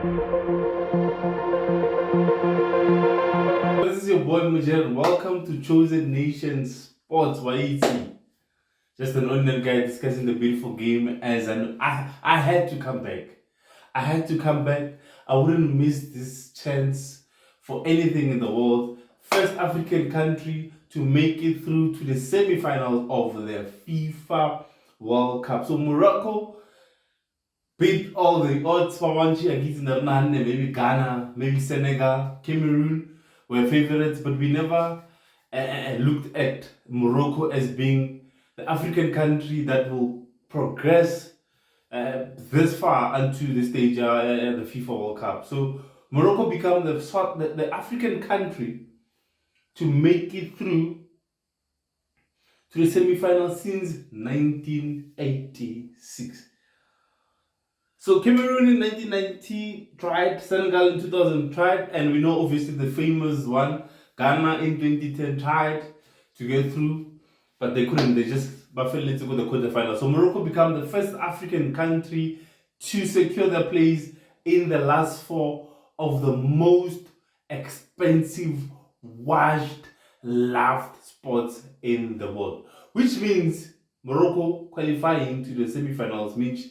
This is your boy Mujer. Welcome to Chosen Nation Sports YET. Just an ordinary guy discussing the beautiful game as I had to come back. I had to come back. I wouldn't miss this chance for anything in the world. First African country to make it through to the semi-finals of the FIFA World Cup. So Morocco beat all the odds for one against maybe Ghana, maybe Senegal, Cameroon were favorites, but we never looked at Morocco as being the African country that will progress this far into the stage the FIFA World Cup. So Morocco became the African country to make it through to the semi-final since 1986. So Cameroon in 1990 tried, Senegal in 2000 tried, and we know obviously the famous one, Ghana in 2010 tried to get through, but they couldn't. They just failed to go to the quarterfinal. So Morocco became the first African country to secure their place in the last four of the most expensive, watched, loved sports in the world. Which means Morocco qualifying to the semi-finals means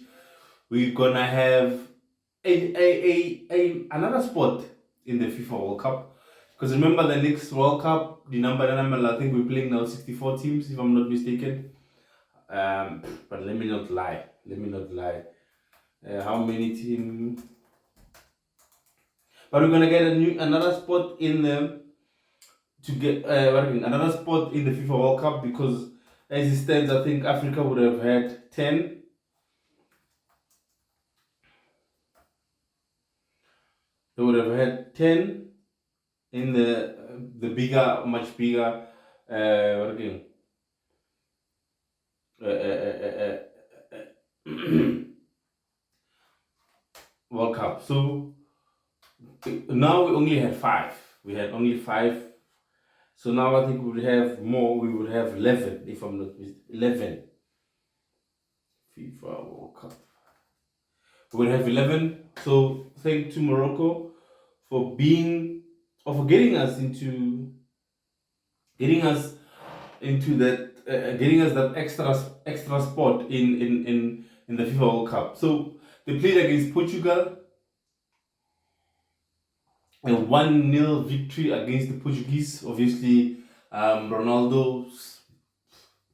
we're gonna have another spot in the FIFA World Cup. Because remember the next World Cup, the number I think we're playing now 64 teams if I'm not mistaken. But let me not lie. How many teams? But we're gonna get another spot in the another spot in the FIFA World Cup, because as it stands, I think Africa would have had 10. They would have had 10 in the bigger, much bigger World Cup. So now we only had 5. We had only 5. So now I think we would have more. We would have 11, if I'm not mistaken. 11 FIFA World Cup. We would have 11. So thank to Morocco for getting us that extra spot in the FIFA World Cup. So they played against Portugal, a 1-0 victory against the Portuguese. Obviously, Ronaldo's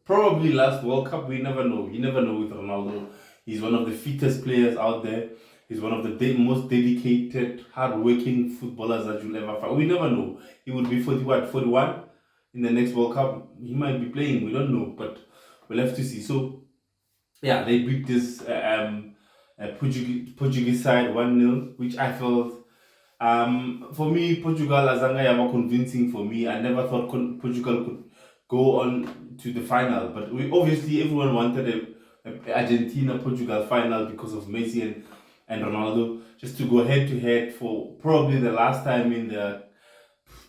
probably last World Cup. We never know. You never know with Ronaldo. He's one of the fittest players out there. He's one of the most dedicated, hard-working footballers that you'll ever find. We never know. He would be 41 in the next World Cup. He might be playing. We don't know, but we'll have to see. So, yeah, they beat this Portuguese side 1-0, which I felt, for me, Portugal Azanga Yaba convincing for me. I never thought Portugal could go on to the final, but everyone wanted a Argentina-Portugal final because of Messi and Ronaldo, just to go head-to-head for probably the last time in their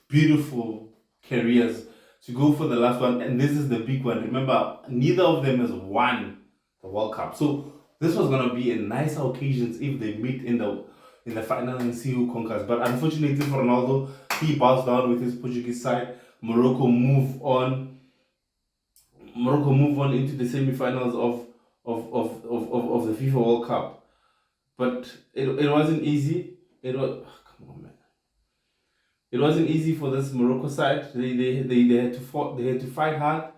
beautiful careers, to go for the last one. And this is the big one. Remember, neither of them has won the World Cup. So this was going to be a nice occasion if they meet in the final and see who conquers. But unfortunately for Ronaldo, he bows down with his Portuguese side. Morocco move on into the semi-finals of the FIFA World Cup. But it wasn't easy. Come on, man. It wasn't easy for this Morocco side. They had to fight hard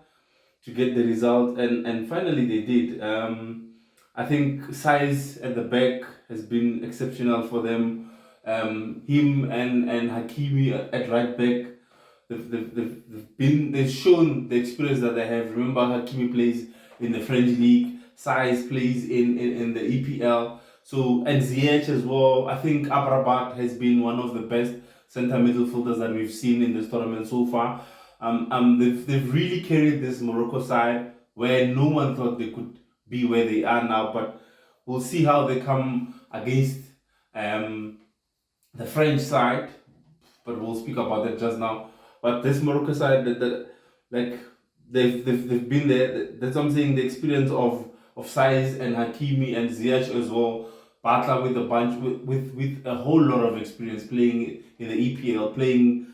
to get the result, and finally they did. I think size at the back has been exceptional for them. Him and Hakimi at right back, they've shown the experience that they have. Remember, Hakimi plays in the French league. Size plays in the EPL. So, and Ziyech as well. I think Amrabat has been one of the best center midfielders that we've seen in this tournament so far. They've really carried this Morocco side where no one thought they could be where they are now. But we'll see how they come against the French side. But we'll speak about that just now. But this Morocco side, they've been there. That's what I'm saying. The experience of size and Hakimi and Ziyech as well. Butler with a bunch with a whole lot of experience playing in the EPL, playing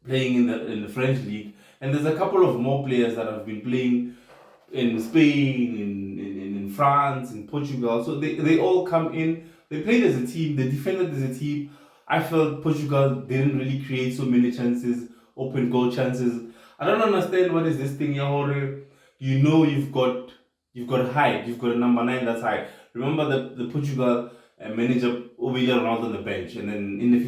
in the French league, and there's a couple of more players that have been playing in Spain, in France, in Portugal. So they all come in. They played as a team. They defended as a team. I felt Portugal didn't really create so many chances, open goal chances. I don't understand what is this thing, Yahore. You know you've got height. You've got a number 9 that's high. Remember the Portugal manager over Ronaldo on the bench, and then in the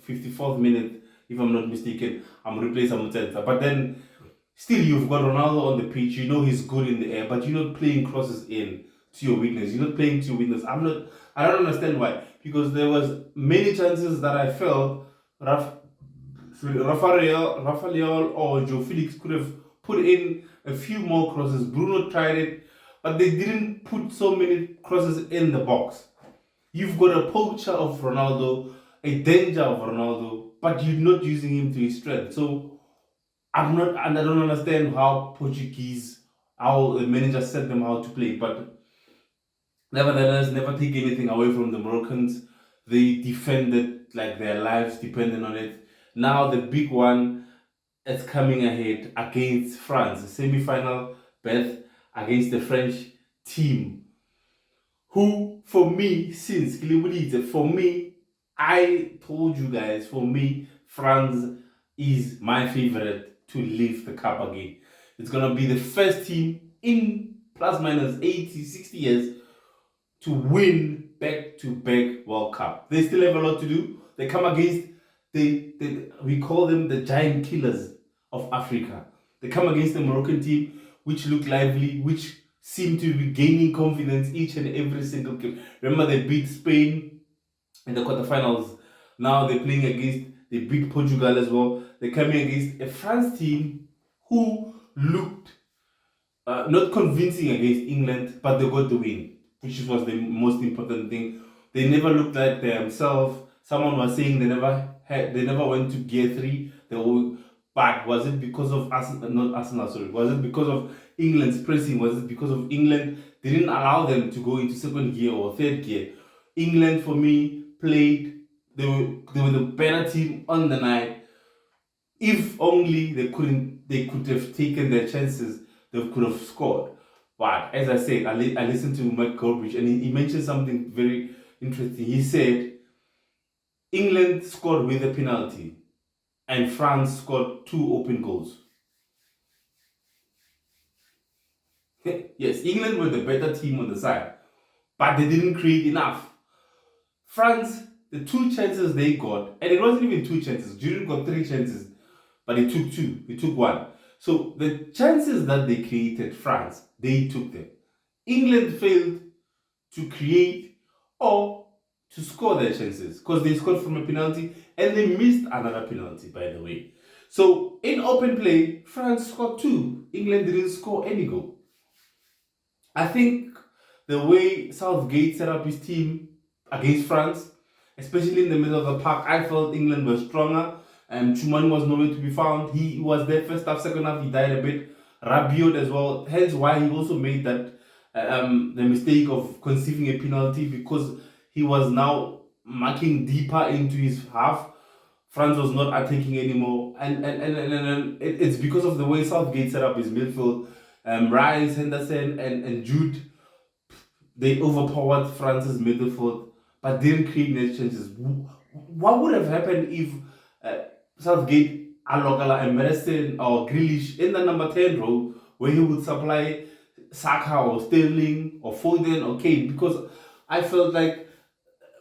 54th minute, if I'm not mistaken, I'm replacing Muteta. But then still, you've got Ronaldo on the pitch. You know he's good in the air, but you're not playing crosses in to your weakness. You're not playing to your weakness. I don't understand why. Because there was many chances that I felt Rafael or Joe Felix could have put in a few more crosses. Bruno tried it, but they didn't put so many crosses in the box. You've got a poacher of Ronaldo, a danger of Ronaldo, but you're not using him to his strength. So I don't understand how the manager set them how to play. But nevertheless, never take anything away from the Moroccans. They defended like their lives depended on it. Now the big one is coming ahead against France, the semi-final berth against the French team. Who, for me, I told you guys, for me, France is my favorite to lift the cup again. It's going to be the first team in plus minus 80, 60 years to win back-to-back World Cup. They still have a lot to do. They come against, we call them the giant killers of Africa. They come against the Moroccan team, which look lively, which seem to be gaining confidence each and every single game. Remember, they beat Spain in the quarterfinals. Now they beat Portugal as well. They're coming against a France team who looked not convincing against England, but they got the win, which was the most important thing. They never looked like themselves. Someone was saying they never went to gear 3. But was it because of was it because of England's pressing? Was it because of England didn't allow them to go into second gear or third gear? England, for me, played. They were the better team on the night. If only they could have taken their chances, they could have scored. But as I said, I listened to Mike Goldbridge, and he mentioned something very interesting. He said England scored with a penalty, and France scored 2 open goals. Yes, England were the better team on the side, but they didn't create enough. France, the 2 chances they got, and it wasn't even 2 chances. Giroud got 3 chances, but he took 2. He took 1. So the chances that they created, France, they took them. England failed to create or to score their chances because they scored from a penalty and they missed another penalty, by the way. So in open play, France scored 2. England didn't score any goal. I think the way Southgate set up his team against France, especially in the middle of the park, I felt England was stronger. Chuman was nowhere to be found. He was there first half, second half, he died a bit. Rabiot as well. Hence why he also made that the mistake of conceiving a penalty, because he was now marking deeper into his half. France was not attacking anymore. And it's because of the way Southgate set up his midfield. Rice, Henderson, and Jude, they overpowered France's midfield, but didn't create net chances. What would have happened if Southgate Alokala and Madison or Grealish in the number 10 role, where he would supply Saka or Sterling or Foden or Kane? Because I felt like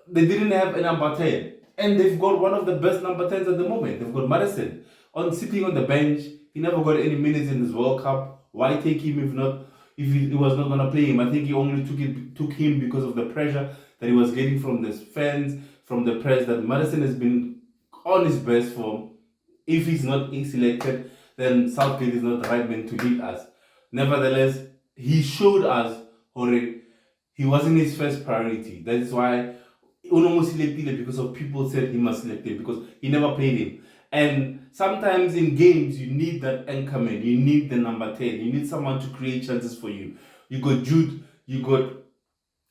they didn't have a number 10. And they've got one of the best number 10s at the moment. They've got Madison sitting on the bench. He never got any minutes in his World Cup. Why take him if he was not going to play him? I think he only took him because of the pressure that he was getting from the fans, from the press, that Madison has been on his best form. If he's not selected, then Southgate is not the right man to lead us. Nevertheless, he showed us, he wasn't his first priority. That is why Unomo selected him, because of people said he must select him, because he never played him. And sometimes in games, you need that anchorman. You need the number 10. You need someone to create chances for you. You got Jude, you got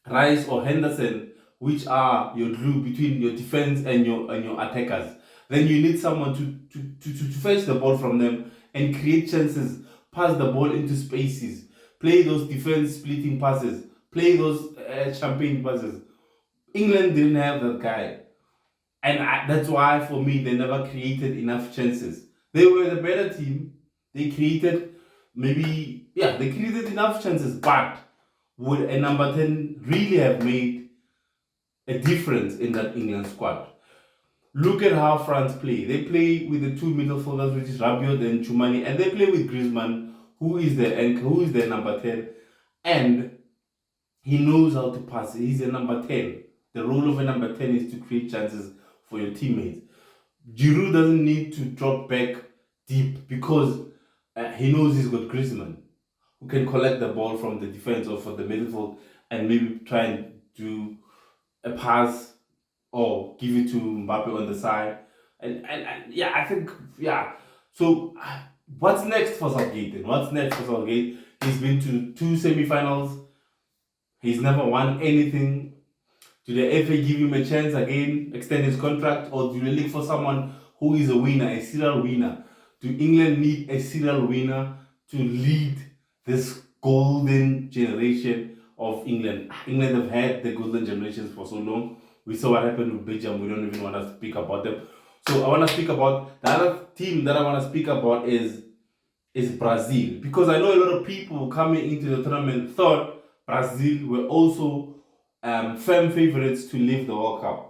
Rice or Henderson, which are your glue between your defense and your attackers. Then you need someone to fetch the ball from them and create chances, pass the ball into spaces, play those defense splitting passes, play those champagne passes. England didn't have that guy. And that's why, for me, they never created enough chances. They were the better team. They created they created enough chances, but would a number 10 really have made a difference in that England squad? Look at how France play. They play with the two midfielders, which is Rabiot and Chumani, and they play with Griezmann, who is their anchor, who is their number 10, and he knows how to pass. He's a number 10. The role of a number 10 is to create chances for your teammates. Giroud doesn't need to drop back deep because he knows he's got Griezmann, who can collect the ball from the defense or from the midfield and maybe try and do a pass or give it to Mbappe on the side. And yeah, I think, yeah. So, what's next for Southgate then? What's next for Southgate? He's been to 2 semi-finals. He's never won anything. Do the FA give him a chance again, extend his contract, or do they look for someone who is a winner, a serial winner? Do England need a serial winner to lead this golden generation of England? England have had the golden generations for so long. We saw what happened with Belgium. We don't even want to speak about them. So I want to speak about the other team that I want to speak about is Brazil, because I know a lot of people coming into the tournament thought Brazil were also firm favorites to leave the World Cup.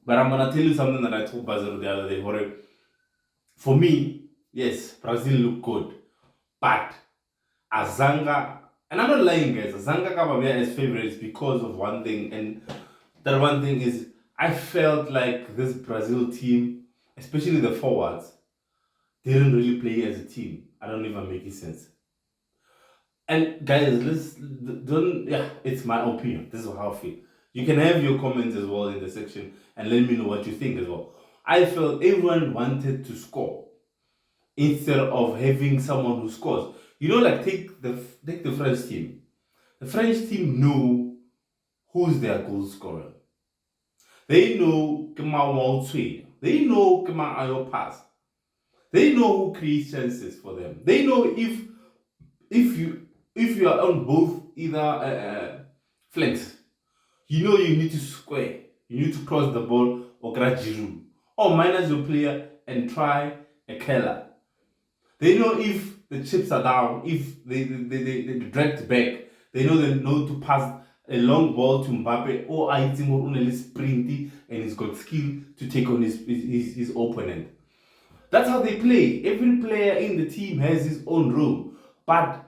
But I'm gonna tell you something that I told Brazil the other day. For me, yes, Brazil look good, but Azanga, and I'm not lying, guys. Azanga Kababia as favorites because of one thing, and that one thing is I felt like this Brazil team, especially the forwards, didn't really play as a team. I don't even make sense. And guys, it's my opinion. This is how I feel. You can have your comments as well in the section and let me know what you think as well. I felt everyone wanted to score instead of having someone who scores. You know, like take the French team. The French team know who's their goal scorer. They know They know Ayo pass. They know who creates chances for them. They know if you are on both either flanks, you know you need to square. You need to cross the ball or grab Giroud. Or minus your player and try a Keller. They know if the chips are down, if they dragged back, they know to pass a long ball to Mbappe or Aiting or only sprinty and he's got skill to take on his opponent. That's how they play. Every player in the team has his own role. But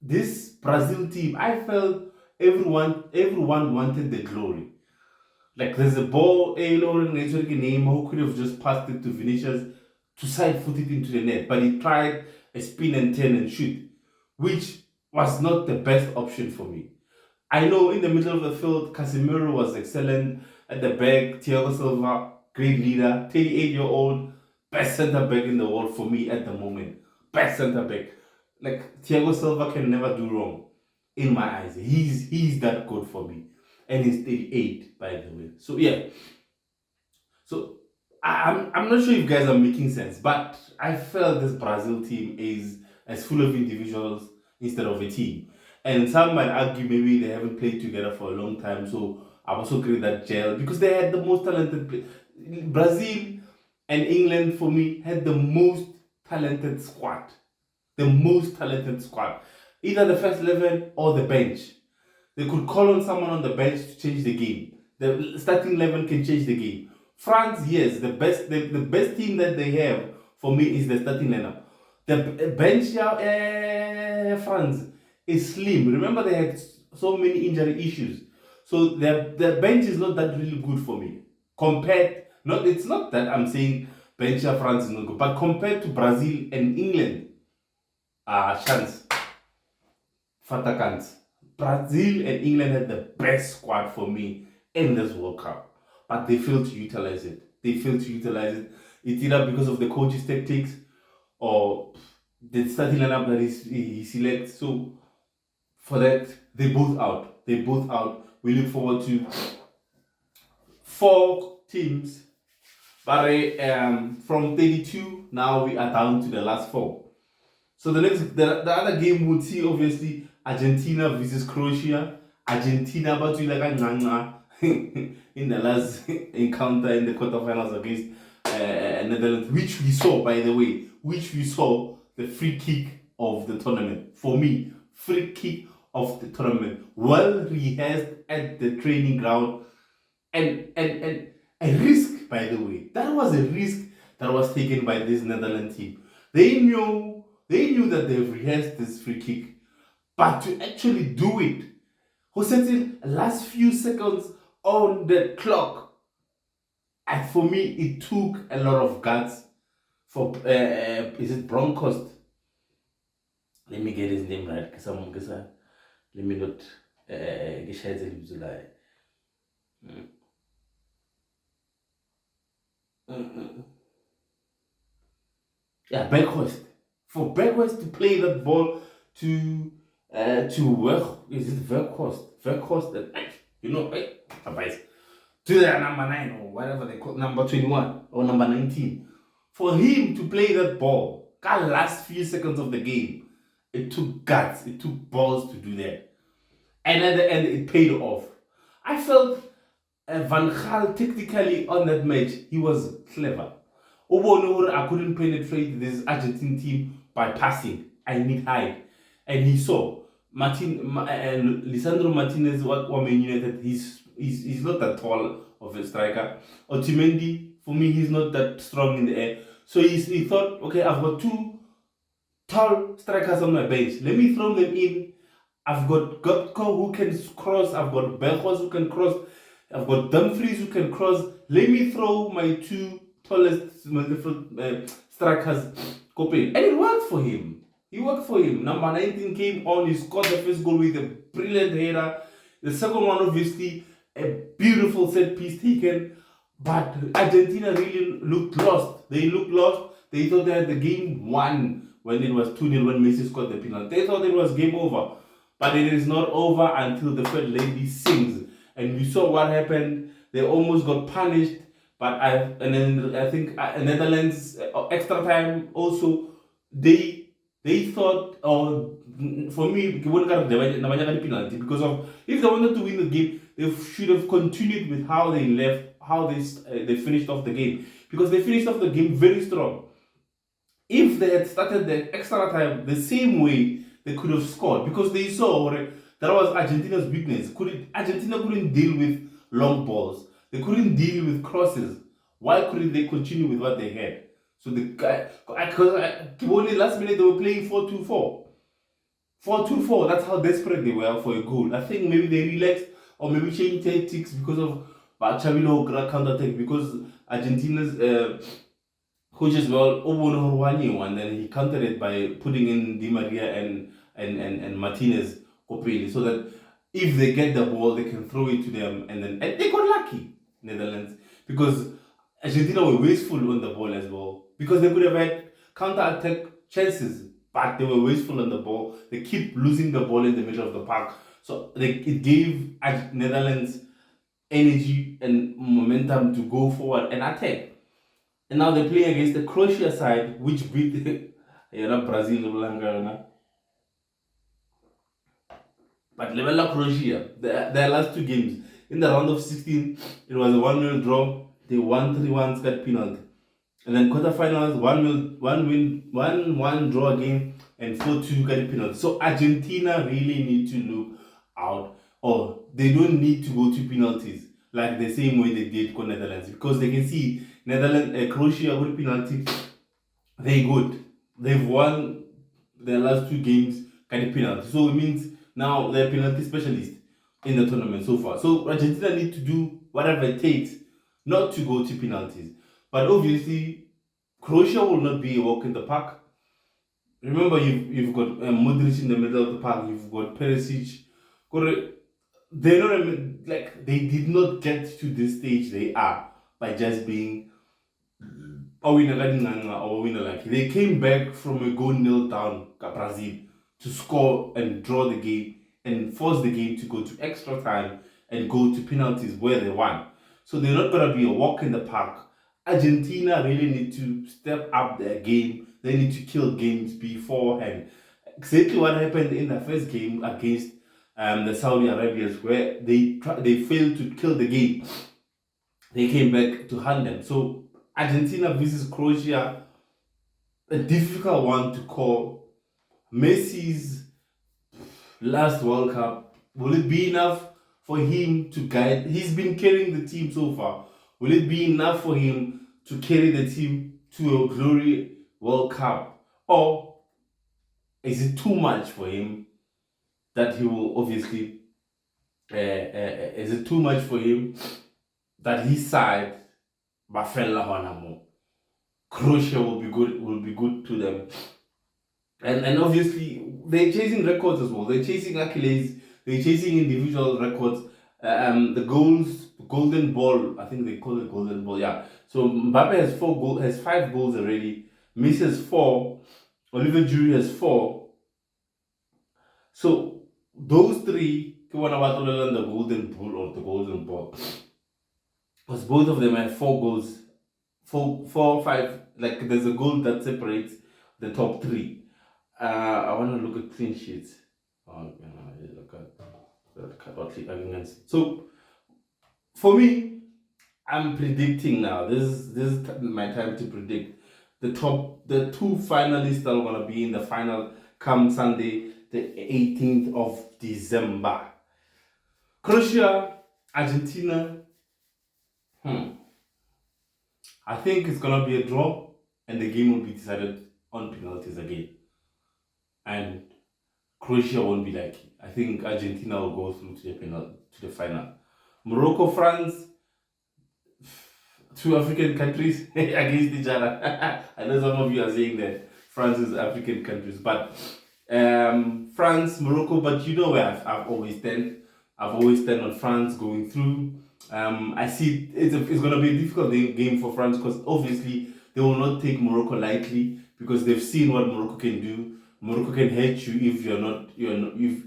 this Brazil team, I felt everyone wanted the glory. Like there's a ball, who could have just passed it to Vinicius to side foot it into the net, but he tried a spin and turn and shoot, which was not the best option for me. I know in the middle of the field, Casemiro was excellent. At the back, Thiago Silva, great leader, 38-year-old, best centre back in the world for me at the moment. Best centre back. Like Thiago Silva can never do wrong in my eyes. He's that good for me. And he's 38, by the way. So yeah. So I'm not sure if you guys are making sense, but I felt this Brazil team is as full of individuals instead of a team. And some might argue maybe they haven't played together for a long time, so I've also created that gel because they had the most talented Brazil and England for me had the most talented squad. The most talented squad. Either the first 11 or the bench. They could call on someone on the bench to change the game. The starting 11 can change the game. France, yes, the best team that they have for me is the starting lineup. The bench, France is slim. Remember, they had so many injury issues, so the bench is not that really good for me. It's not that I'm saying bench France is not good, but compared to Brazil and England, chance, Fatakans. Brazil and England had the best squad for me in this World Cup, but they failed to utilize it. It's either because of the coach's tactics or the starting lineup that he selects. So for that, They both out. They both out. We look forward to 4 teams. But from 32, now we are down to the last 4. So the other game would see obviously Argentina versus Croatia. Argentina but we like in the last encounter in the quarterfinals against Netherlands, which we saw, by the way, the free kick of the tournament. For me, free kick of the tournament, well rehearsed at the training ground, and a risk, by the way. That was a risk that was taken by this Netherlands team. They knew that they've rehearsed this free kick, but to actually do it, who sent in last few seconds on the clock, and for me, it took a lot of guts for is it Broncost? Let me get his name right, because let me not get yeah, Berghuis. For Berghuis to play that ball to work, is it Verkost? Verkost, you know, advice to the number 9 or whatever they call number 21 or number 19. For him to play that ball, that last few seconds of the game, it took guts, it took balls to do that. And at the end, it paid off. I felt Van Gaal technically on that match, he was clever. I couldn't penetrate this Argentine team by passing. I need height. And he saw Lisandro Martinez, what Man United, he's not that tall of a striker. Otamendi, for me, he's not that strong in the air. So he thought, okay, I've got 2 tall strikers on my bench. Let me throw them in. I've got Gopko who can cross. I've got Berghuis who can cross. I've got Dumfries who can cross. Let me throw my 2 tallest strikers Kopin. And it worked for him. He worked for him. Number 19 came on. He scored the first goal with a brilliant header. The second one, obviously, a beautiful set piece taken. But Argentina really looked lost. They looked lost. They thought they had the game won when it was 2-0 when Messi scored the penalty. They thought it was game over. But it is not over until the third lady sings. And we saw what happened. They almost got punished. But I think Netherlands extra time also, they thought, or for me, penalty, because of if they wanted to win the game, they should have continued with how they left, how they finished off the game, because they finished off the game very strong. If they had started the extra time the same way, they could have scored, because they saw that was Argentina's weakness. Argentina couldn't deal with long balls. They couldn't deal with crosses. Why couldn't they continue with what they had? So the guy, only last minute they were playing 4-2-4. 4-2-4. That's how desperate they were for a goal. I think maybe they relaxed or maybe changed tactics because of Chavilo counter-attack, because Argentina's coach as well, and then he countered it by putting in Di Maria and Martinez Kopeli, so that if they get the ball, they can throw it to them, and they got lucky, Netherlands, because Argentina were wasteful on the ball as well, because they could have had counter-attack chances, but they were wasteful on the ball. They keep losing the ball in the middle of the park, so it gave Netherlands energy and momentum to go forward and attack. And now they play against the Croatia side, which beat Brazil. But level Croatia, their last 2 games, in the round of 16, it was a 1-0 draw. They won 3-1 scored penalty. And then quarterfinals, 1-1 draw again, and 4-2 got penalty. So Argentina really need to look out, or they don't need to go to penalties like the same way they did for Netherlands, because they can see Croatia with penalty, they good. They've won their last 2 games got penalty. So it means now they're penalty specialists in the tournament so far. So Argentina need to do whatever it takes not to go to penalties. But obviously, Croatia will not be a walk in the park. Remember, you've got Modric in the middle of the park. You've got Perisic. They're not they did not get to this stage they are by just being a winner or a winner. They came back from a goal 0 down Brazil to score and draw the game and force the game to go to extra time and go to penalties where they won. So they're not going to be a walk in the park. Argentina really need to step up their game. They need to kill games beforehand. Exactly what happened in the first game against the Saudi Arabians, where they failed to kill the game. They came back to hunt them. So Argentina versus Croatia, a difficult one to call. Messi's last World Cup, will it be enough for him to guide? He's been carrying the team so far. Will it be enough for him to carry the team to a glory World Cup? Or is it too much for him that he will obviously, is it too much for him that his side, Bafella Honamo, Croatia will be good to them? And obviously, they're chasing records as well. They're chasing accolades. They're chasing individual records. The goals, golden ball, I think they call it golden ball, yeah. So Mbappe has 5 goals already. Messi has 4. Oliver Giroud has 4. So those 3, the golden ball or the golden ball, because both of them have 4 goals, 4, 5. Like there's a goal that separates the top 3. I want to look at clean sheets. So for me, I'm predicting now. This is my time to predict the 2 finalists that are gonna be in the final come Sunday, the 18th of December. Croatia, Argentina. I think it's gonna be a draw, and the game will be decided on penalties again. And Croatia won't be lucky. I think Argentina will go through to the final. Morocco, France, 2 African countries against each other. I know some of you are saying that France is African countries, but France, Morocco. But you know where I've always stand. I've always stand on France going through. I see it's going to be a difficult game for France, because obviously they will not take Morocco lightly, because they've seen what Morocco can do. Morocco can hurt you if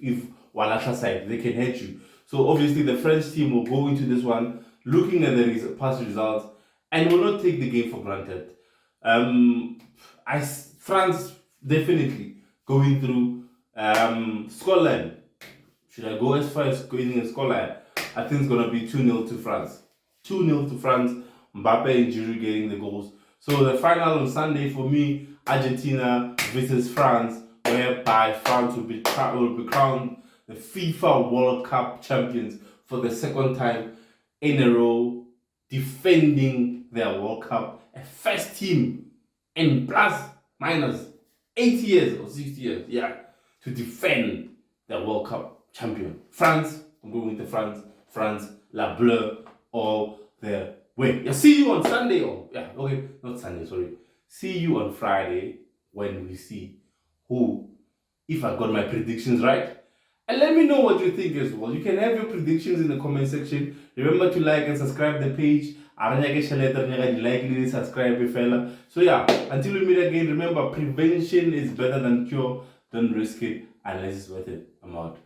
if Walasha side, they can hurt you. So obviously the French team will go into this one looking at the past results and will not take the game for granted. France definitely going through. Scotland, should I go as far as going in Scotland? I think it's gonna be 2-0 to France. 2-0 to France. Mbappe and Giroud getting the goals. So the final on Sunday for me, Argentina versus France, whereby France will be crowned the FIFA World Cup champions for the 2nd time in a row, defending their World Cup. A first team in plus minus 80 years or 60 years, yeah, to defend the World Cup champion. France, I'm going with the France, La Bleu, all the way. Yeah, see you on Sunday. Not Sunday, sorry. See you on Friday when we see who, if I got my predictions right. And let me know what you think as well. You can have your predictions in the comment section. Remember to like and subscribe the page. Subscribe, fella. So yeah, until we meet again, remember, prevention is better than cure. Don't risk it unless it's worth it. I'm out.